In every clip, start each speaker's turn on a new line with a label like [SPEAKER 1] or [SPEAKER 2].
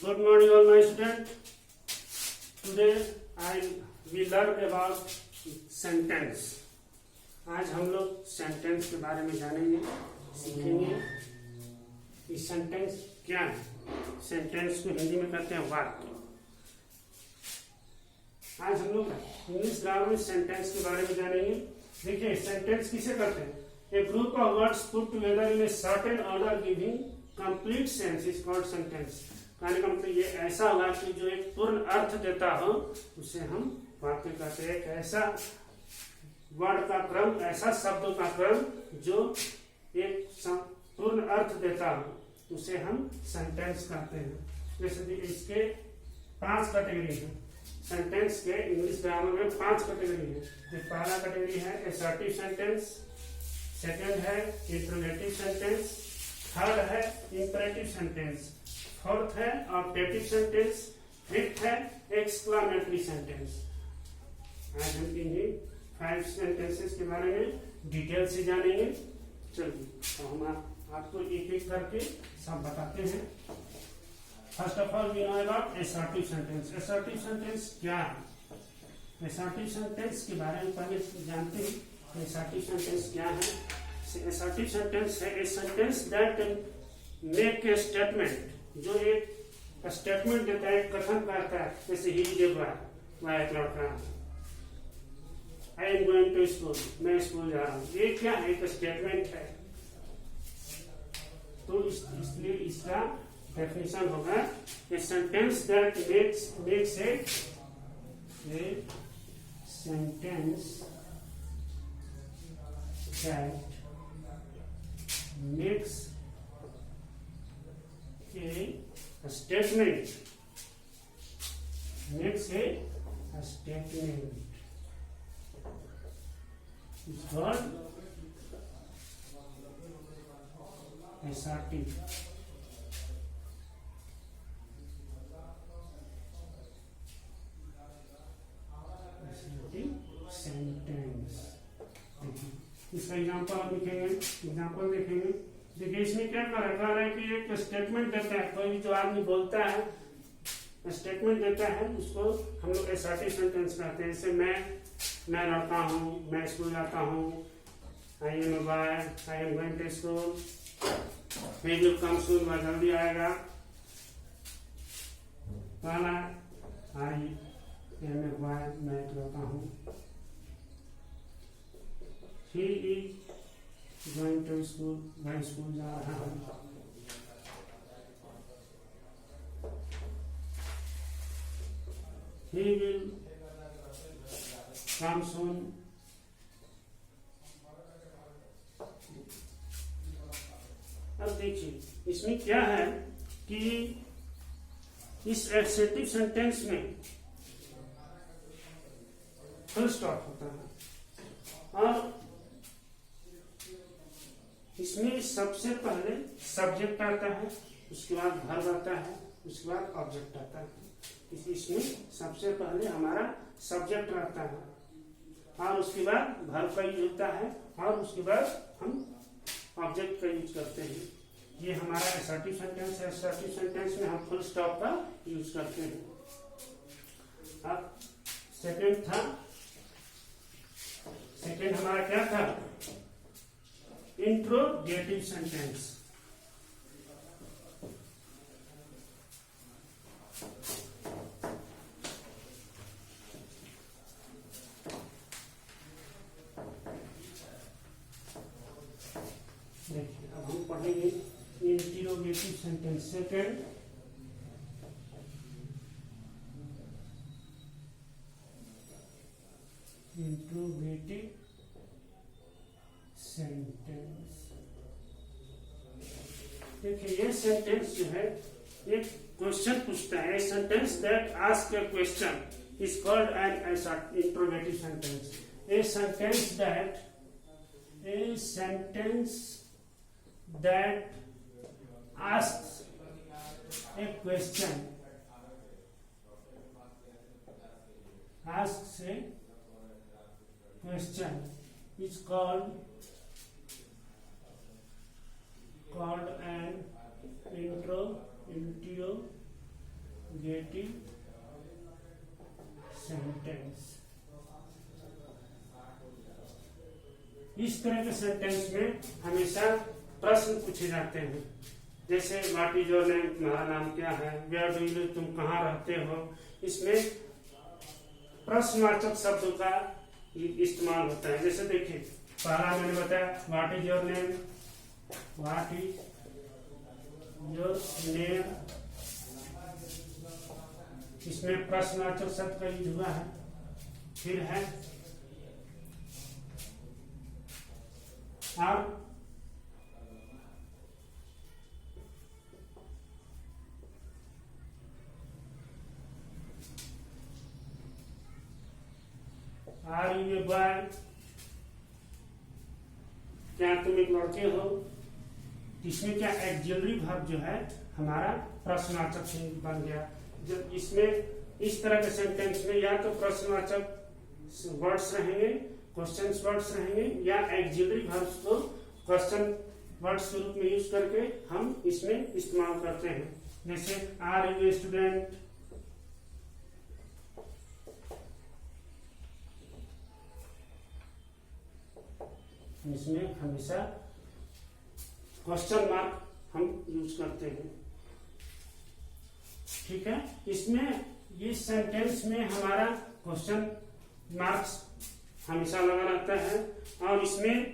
[SPEAKER 1] Good morning all my students. Today we learn about sentence. आज हम लोग sentence के बारे में जानेंगे, सीखेंगे कि सेंटेंस क्या है। सेंटेंस को हिंदी में कहते हैं वाक्य। आज हम लोग इंग्लिश ग्रामर में सेंटेंस के बारे में जानेंगे। देखिए सेंटेंस किसे कहते हैं? A group of words put together in a certain order giving complete sense is called sentence. ये ऐसा वाक्य जो एक पूर्ण अर्थ देता हो उसे हम वाक्य कहते हैं। एक ऐसा वर्ड का क्रम, ऐसा शब्दों का क्रम जो एक पूर्ण अर्थ देता हो उसे हम सेंटेंस कहते हैं। जैसे इसके 5 कैटेगरी है। सेंटेंस के इंग्लिश ग्रामर में 5 कैटेगरी है। पहला कैटेगरी है असर्टिव सेंटेंस, सेकंड है इंटरोगेटिव सेंटेंस, थर्ड है इंपरेटिव सेंटेंस, फोर्थ है ऑब्जेक्टिव सेंटेंस, फिफ्थ है एक्सक्लेमेटरी सेंटेंस। आज हम इन्हीं 5 सेंटेंसेस के बारे में डिटेल से जानेंगे। चलिए तो हम आपको एक एक करके सब बताते हैं। First of all we know about assertive sentence. Assertive sentence क्या है? असर्टिव सेंटेंस के बारे में पहले जानते हैं। असर्टिव सेंटेंस क्या है? असर्टिव सेंटेंस है a sentence that make a statement, जो एक स्टेटमेंट देता है, कथन करता है। जैसे ही इज ए बॉय, वह एक लड़का है। I am going to school, मैं स्कूल जा रहा हूँ। ये क्या है? एक स्टेटमेंट है। तो इसलिए इसका डेफिनेशन होगा a sentence that makes a sentence that makes a statement is called assertive sentence। इसका एग्जाम्पल देखेंगे। देखिए इसमें क्या कह रहा है कि एक स्टेटमेंट देता है। कोई जो आदमी बोलता है, स्टेटमेंट देता है, उसको हम लोग असर्टिव सेंटेंस कहते हैं। जैसे मैं लड़का हूँ, मैं स्कूल जाता हूँ। I am a boy, I am going to school. He will come soon, वह जल्दी आएगा। पहला आई एम ए बॉय, मैं एक लड़का हूँ। He is going to school, मैं स्कूल जा रहा हूँ। He will come soon, अब देखिए इसमें क्या है कि इस एडजेक्टिव सेंटेंस में फुल स्टॉप होता है और इसमें सबसे पहले सब्जेक्ट आता है, उसके बाद वर्ब आता है, उसके बाद ऑब्जेक्ट आता है। इसमें सबसे पहले हमारा सब्जेक्ट रहता है और उसके बाद वर्ब का यूज होता है और उसके बाद हम ऑब्जेक्ट का यूज करते हैं। ये हमारा असर्टिव सेंटेंस है। असर्टिव सेंटेंस में हम फुल स्टॉप का यूज करते हैं। अब सेकेंड हमारा क्या था? Interrogative sentence. देखिए अब हम पढ़ेंगे interrogative sentence. Second interrogative sentence. देखिए ये सेंटेंस जो है एक क्वेश्चन पूछता है। Sentence that ask A question is called an interrogative sentence. A sentence that asks A question is called an interrogative इस तरह के सेंटेंस में हमेशा प्रश्न पूछे जाते हैं, जैसे व्हाट इज योर नेम, तुम्हारा नाम क्या है, वेयर डू यू लिव, तुम कहाँ रहते हो। इसमें प्रश्नवाचक शब्दों का इस्तेमाल होता है। जैसे देखिए, पहला मैंने बताया what is your name, what is your name, इसमें प्रश्नवाचक शब्द का यूज हुआ है। फिर है आर यू ए बॉय, क्या तुम एक लड़के हो। इसमें क्या एक्सिलरी वर्ब जो है हमारा प्रश्नवाचक बन गया। जब इसमें इस तरह के सेंटेंस में या तो प्रश्नवाचक वर्ड्स रहेंगे, क्वेश्चन वर्ड्स रहेंगे, या एक्सिलरी वर्ब्स को क्वेश्चन वर्ड्स के रूप में यूज करके हम इसमें इस्तेमाल करते हैं। जैसे आर यू ए स्टूडेंट, इसमें हमेशा क्वेश्चन मार्क हम यूज करते हैं। ठीक है, इसमें ये सेंटेंस में हमारा क्वेश्चन मार्क्स हमेशा लगा रहता है, और इसमें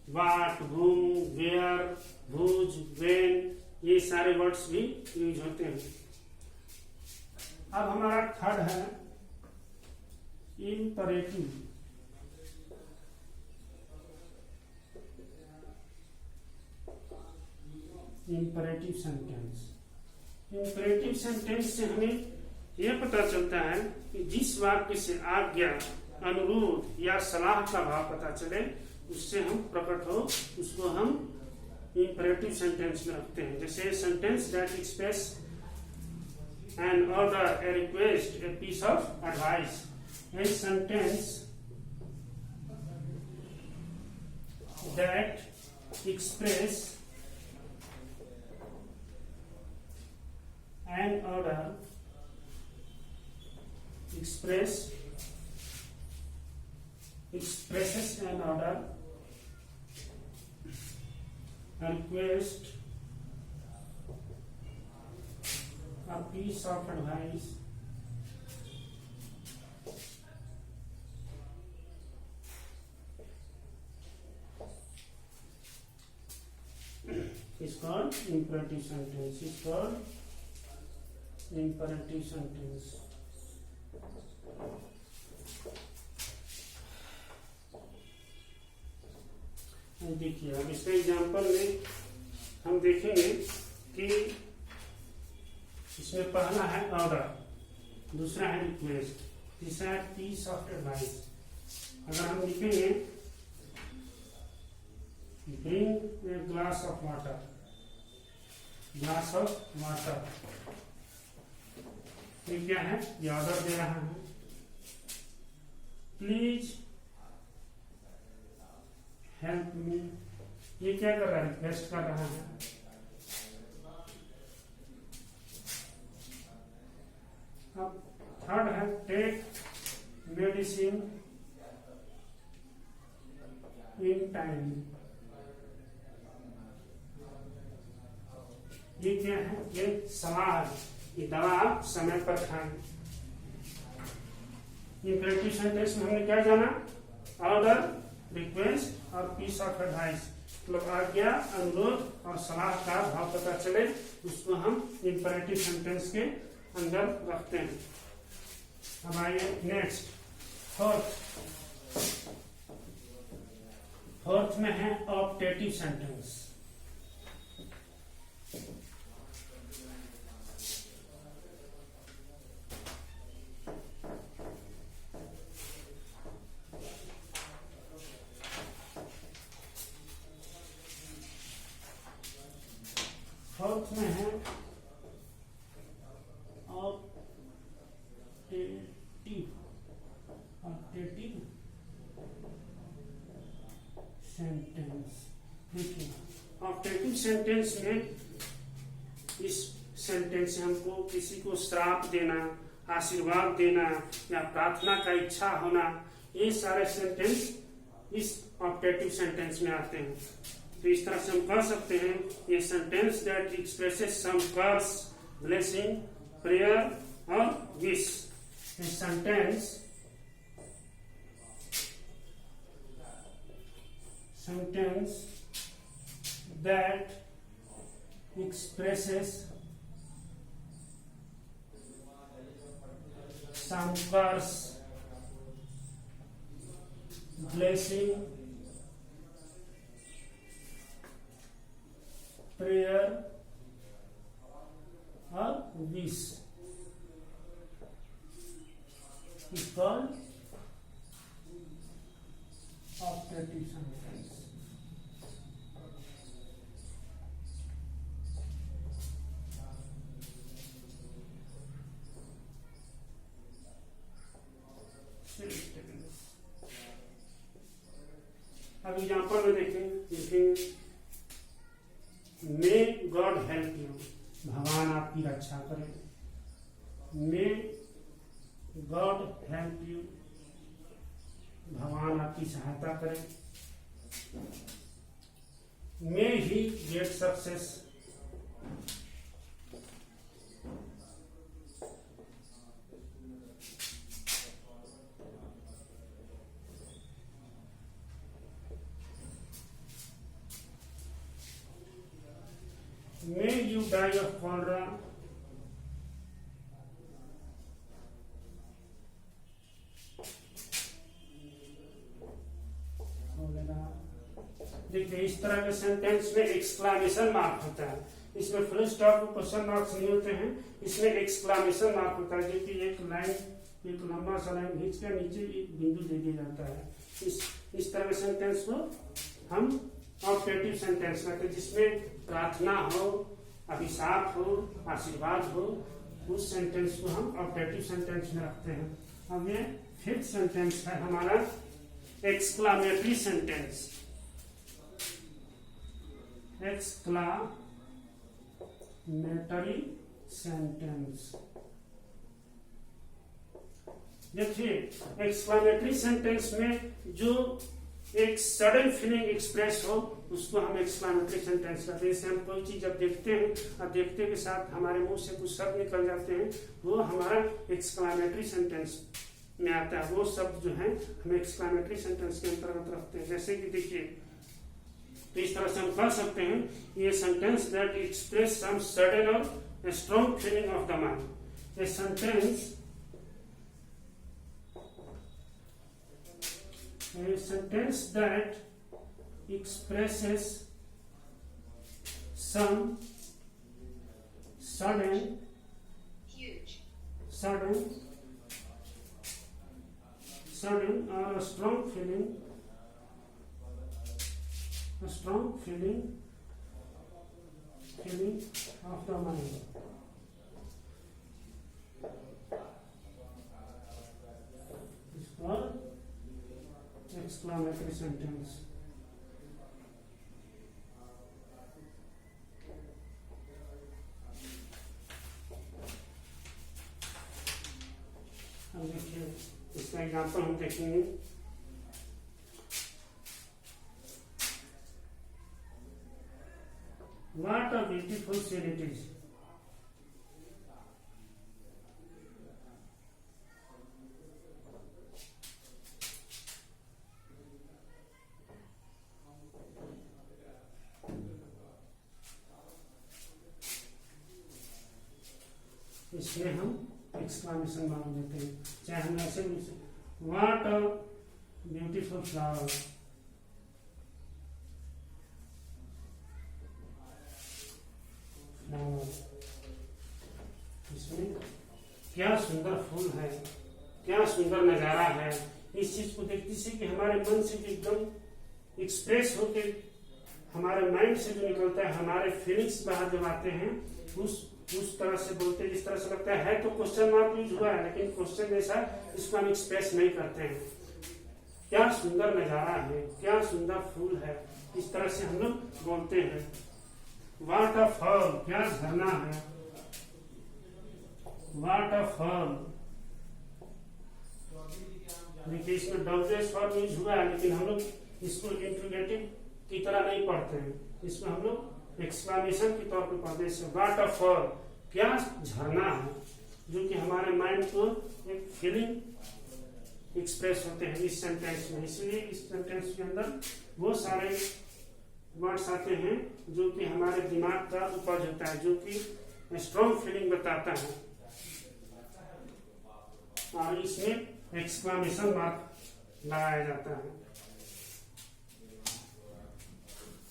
[SPEAKER 1] what, whom, where, whose, when, ये सारे वर्ड्स भी यूज होते हैं। अब हमारा थर्ड है imperative. Imperative sentence, imperative sentence से हमें यह पता चलता है कि जिस वाक्य से आज्ञा, अनुरोध या सलाह का भाव पता चले, उससे हम प्रकट हो, उसको हम इम्परेटिव सेंटेंस में रखते हैं। जैसे sentence that express an order, a request, a piece of advice. A sentence that express an order, expresses an order, a request, a piece of advice, is called imperative sentence. Is called imperative sentence. देखिए, अब इसके example में हम देखेंगे कि इसमें पहला है ऑर्डर, दूसरा है रिक्वेस्ट, तीसरा है पीस ऑफ एडवाइस। अगर हम लिखेंगे bring a glass of water, ये क्या है, ये ऑर्डर दे रहा है। प्लीज हेल्प मी, ये क्या कर रहा है, रिक्वेस्ट कर रहा है। अब थर्ड है टेक मेडिसिन इन टाइम, ये क्या है, ये सलाह है, ये दवा आप समय पर खाएं। इम्परेटिव सेंटेंस में हमने क्या जाना, ऑर्डर, रिक्वेस्ट और पीस ऑफ एडवाइस, मतलब आज्ञा, अनुरोध और सलाह का भाव पता चले, उसको हम इम्परेटिव सेंटेंस के अंदर रखते हैं। अब आइए नेक्स्ट, फोर्थ में है ऑप्टेटिव सेंटेंस। फोर्थ में है ऑप्टेटिव सेंटेंस। देखिए, ऑप्टेटिव सेंटेंस में इस सेंटेंस से हमको किसी को श्राप देना, आशीर्वाद देना या प्रार्थना का इच्छा होना, ये सारे सेंटेंस इस ऑप्टेटिव सेंटेंस में आते हैं। तो इस तरह से हम कह सकते हैं ये sentence that expresses some curse, blessing, prayer और wish. Sentence that expresses some curse, blessing, prayer or wish is called optative sentence. अब एग्जाम्पल में देखें, मे गॉड हेल्प यू, भगवान आपकी रक्षा करे। मे गॉड हेल्प यू, भगवान आपकी सहायता करे। May he get success, may you die of cholera, देखिए इस तरह के सेंटेंस में एक्सक्लामेशन मार्क होता है। इसमें फुल स्टॉप क्वेश्चन मार्क्स नहीं होते हैं, इसमें एक्सक्लामेशन मार्क होता है, जो कि एक लाइन, एक लंबा सा लाइन खींच कर नीचे एक बिंदु दे दिया जाता है। इस तरह के सेंटेंस को हम ऑप्टेटिव सेंटेंस कहते हैं, जिसमें प्रार्थना हो, अभिशाप हो, आशीर्वाद हो, उस सेंटेंस को हम ऑप्टेटिव सेंटेंस में रखते हैं। अब ये फिफ्थ सेंटेंस है हमारा एक्सक्लामेटरी सेंटेंस। एक्सक्लामेटरी सेंटेंस, देखिए एक्सक्लामेटरी सेंटेंस में जो एक सडन फीलिंग एक्सप्रेस हो उसको हम एक्सक्लामेटरी सेंटेंस कहते हैं। जैसे हम कोई चीज जब देखते हैं और देखते के साथ हमारे मुंह से कुछ शब्द निकल जाते हैं, वो हमारा एक्सक्लामेटरी सेंटेंस में आता है। वो शब्द जो है हम एक्सक्लामेटरी सेंटेंस के अंतर्गत रखते हैं। जैसे कि देखिए, तो इस तरह से हम कह सकते हैं ये sentence that express some sudden और strong feeling of the mind. ये sentence a sentence that expresses some sudden or a strong feeling of the mind. It's called exclamatory sentence. अब देखिए इसका एग्जाम्पल हम देखेंगे। What a beautiful scene it is. इसमें हम exclamation mark देते हैं। चाहे हम ऐसे व्हाट अ ब्यूटीफुल फ्लावर, इसमें क्या सुंदर फूल है, क्या सुंदर नजारा है। इस चीज को देखते से कि हमारे मन से एकदम एक्सप्रेस होके हमारे माइंड से जो निकलता है, हमारे फीलिंग्स बाहर जब आते हैं, उस तरह से बोलते हैं जिस तरह से लगता है तो क्वेश्चन मार्क यूज हुआ है, लेकिन क्वेश्चन जैसा इसको हम एक्सप्रेस नहीं करते हैं। क्या सुंदर नजारा है, क्या सुंदर फूल है, इस तरह से हम लोग बोलते हैं। वाटरफॉल, क्या झरना है, वाटरफॉल। देखिए इसमें डब्ल्यूएच फॉर्म यूज हुआ है, लेकिन हम लोग इसको इंट्रोगेटिव की तरह नहीं पढ़ते हैं, इसमें हम लोग एक्सक्लामेशन के तौर पर पढ़ते हैं। वाटरफॉल, क्या झरना है, जो कि हमारे माइंड को एक फीलिंग एक्सप्रेस होते हैं इस सेंटेंस में। इसलिए इस सेंटेंस के अंदर वो सारे वर्ड्स आते हैं जो कि हमारे दिमाग का उपज होता है, जो कि स्ट्रॉन्ग फीलिंग बताता है, और इसमें एक्सक्लामेशन मार्क लगाया जाता है।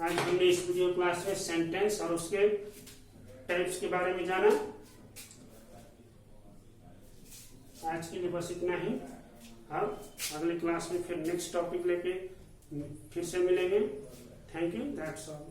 [SPEAKER 1] आज हमने इस वीडियो क्लास में सेंटेंस और उसके टाइप्स के बारे में जाना। आज के लिए बस इतना ही। अब अगले क्लास में फिर नेक्स्ट टॉपिक लेके फिर से मिलेंगे। Thank you, that's all.